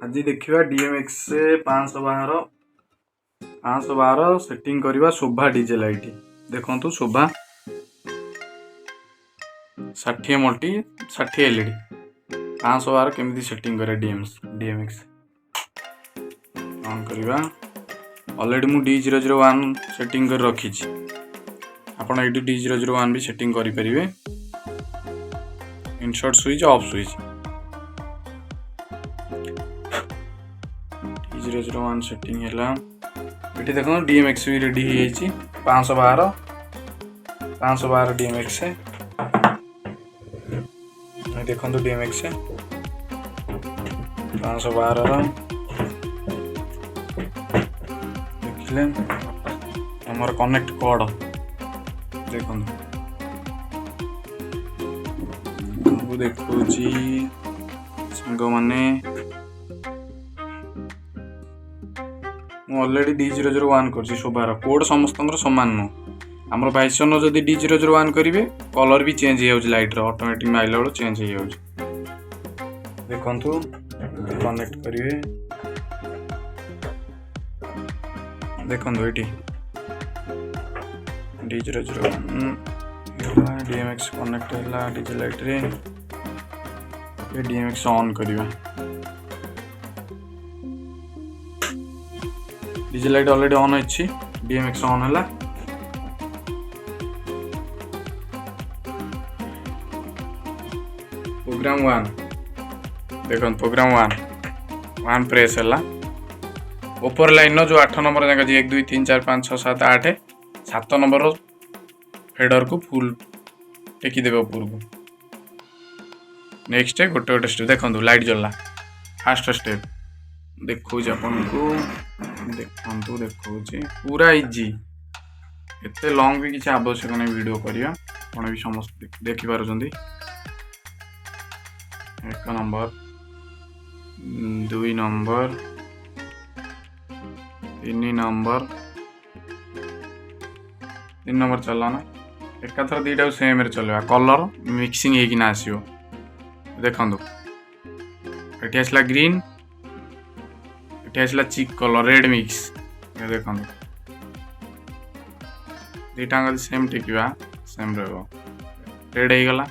आज देखा डीएमएक्स से 512 सेटिंग करवा शोभा डीजे लाइट देखु शोभा 60 मल्टी 60 एलईडी 512 केमी सेटिंग करे डीएमएक्स ऑन करवा ऑलरेडी मु D001 सेटिंग कर रखी आपड़ ये D001 भी सेटिंग करें insert switch off switch D001 setting है ये देख डीएमएक्स भी रेडी हो 512 डीएमएक्स है देखो डीएमएक्स 512 देखिले हमार कनेक्ट कोड देखो देखो सांग मैंने ऑलरेडी D001 कर शोभार कोड समस्त सामान नुह आमर 22 जदि D001 करेंगे कलर भी चेंज हो लाइट ऑटोमेटिक माइला बेल चेंज हो देखु कनेक्ट करेंगे देखो ये D001 डीएमएक्स कनेक्ट है डीजे लाइट रे डीएमएक्स ऑन करवा डीजे लाइट ऑलरेडी ऑन अच्छी डीएमएक्स ऑन है प्रोग्राम 1 देखो प्रोग्राम 1 प्रेस है ऊपर लाइन जो 8 नंबर जगह 1 2 3 4 5 6 7 8 7 नंबर हेडर को फुल टेकीदेवे ऊपर को नेक्स्ट गोटे गोटे स्टेप देखो लाइट जला फास्ट स्टेप देखो आपन को देखो देखो पूरा इजी एते लॉन्ग भी किसी आवश्यक नहीं वीडियो करिया आपण भी समस्त देखि पारुछंती 1 नंबर 2 नंबर 3 नंबर चला ना एकाथर दीटा सेम रे चलवा कलर मिक्सिंग होगी आसो देखो ये आसला ग्रीन ये आसला चिक कलर रेड मिक्स देखो दीटा सेम टिकवा सेम रेड हो गला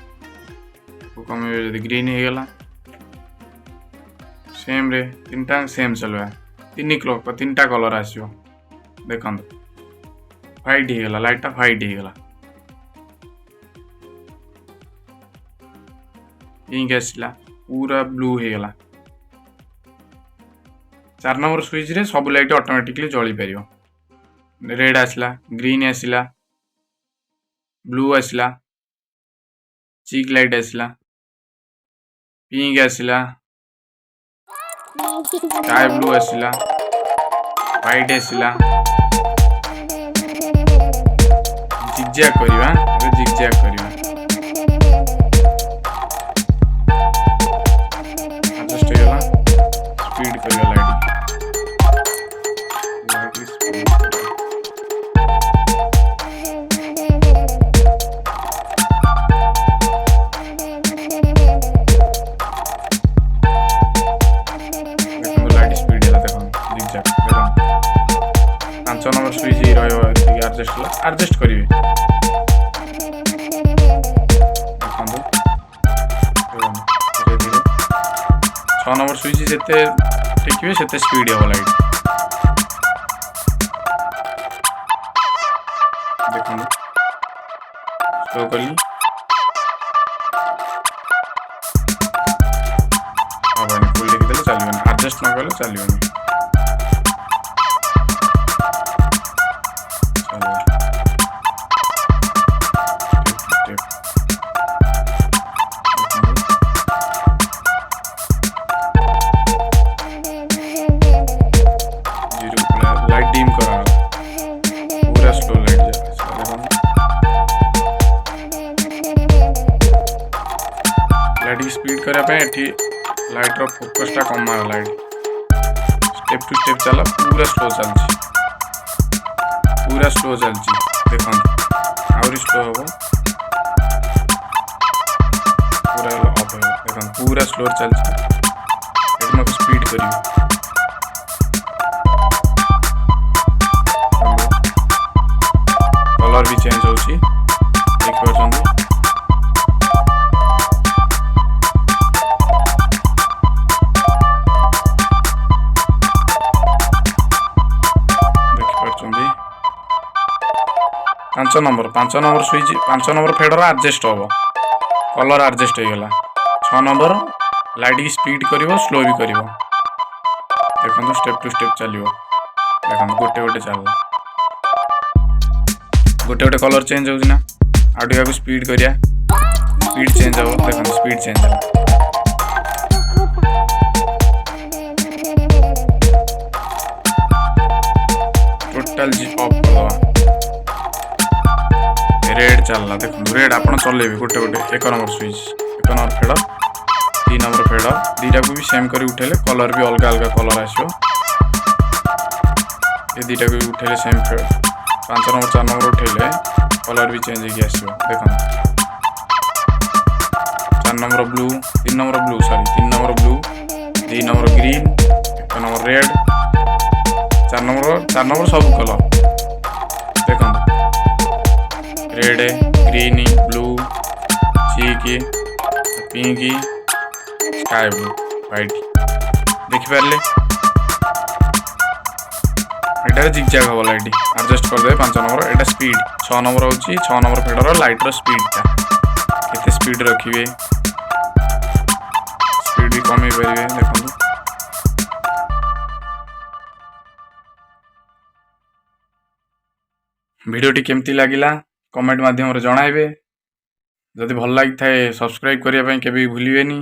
कम ग्रीन हो गला सेम रे तीनटा सेम चलवा 3टा कलर आसो देखो व्हाइट हो गला लाइटा व्हाइट हो गला पिंक आसला पूरा ब्लू हो गला 4 नंबर स्विच रे सब लाइट ऑटोमेटिकली जली पार रेड आसला ग्रीन आसला ब्लू आसला चिक लाइट आसला पिंक आसला स्काई ब्लू आसला व्हाइट आसला जिगजैग करवा जिगजैग करवा एडजस्ट हो गला स्पीड करवा light speed number switch adjust करेंगे 6 नंबर स्विच जिते टेकिए से स्पीड हो लाइट देखो स्लो कली फुल देखीदे चलो एडजस्ट न कले चलो लाइट डिम करा पूरा स्लो लाइट लाइट की स्पीड करने लाइट रो फोकसटा कम लाइट स्टेप टू स्टेप चला पूरा स्लो चलती देखो आहरी स्लो हम पूरा ऑफ देखो पूरा स्लो चलती स्पीड करिए कलर भी चेंज होची देख पाछन देख पाछन 5 number switch 5 number fader adjust हम कलर एडजस्ट हो गला 6 नंबर लाइट की स्पीड करिवो स्लो भी करिवो देखो स्टेप टू स्टेप चलिवो देखो गोटे गोटे चलला गोटे गोटे कलर चेंज होउछि ना आडिया को स्पीड करिया स्पीड चेंज हो देखो स्पीड चेंज होला टोटल जी ऑफ करवा रेड चलला देखो रेड आपण चलेबे गोटे गोटे 1 number switch 1 number fader 3 number fader दीटा को भी सेम करी उठेले कलर भी अलग अलग कलर आसियो ये दीटा को भी उठेले सेम फेडर 5 नंबर 4 नंबर उठेले कलर भी चेंज हो आसियो देखो 4 number blue 3 number blue sorry 3 number blue 2 number green 1 number red 4 number सब कलर देखो रेड ग्रीन ब्लू चीक पिंक स्काई ब्लू व्हाइट देखि पारले एटा जिगजैग हो लाइट एडजस्ट कर दे 5 नंबर एटा स्पीड 6 नंबर होची 6 नंबर फेडर लाइट रो स्पीड ता केते स्पीड रखिबे स्पीड भी कम ही परिबे देखो वीडियोटी केमती लागिला कमेंट माध्यम रे जणाइबे जदि भल लागि थाए सब्सक्राइब करिया पई केबे भूलिबेनी।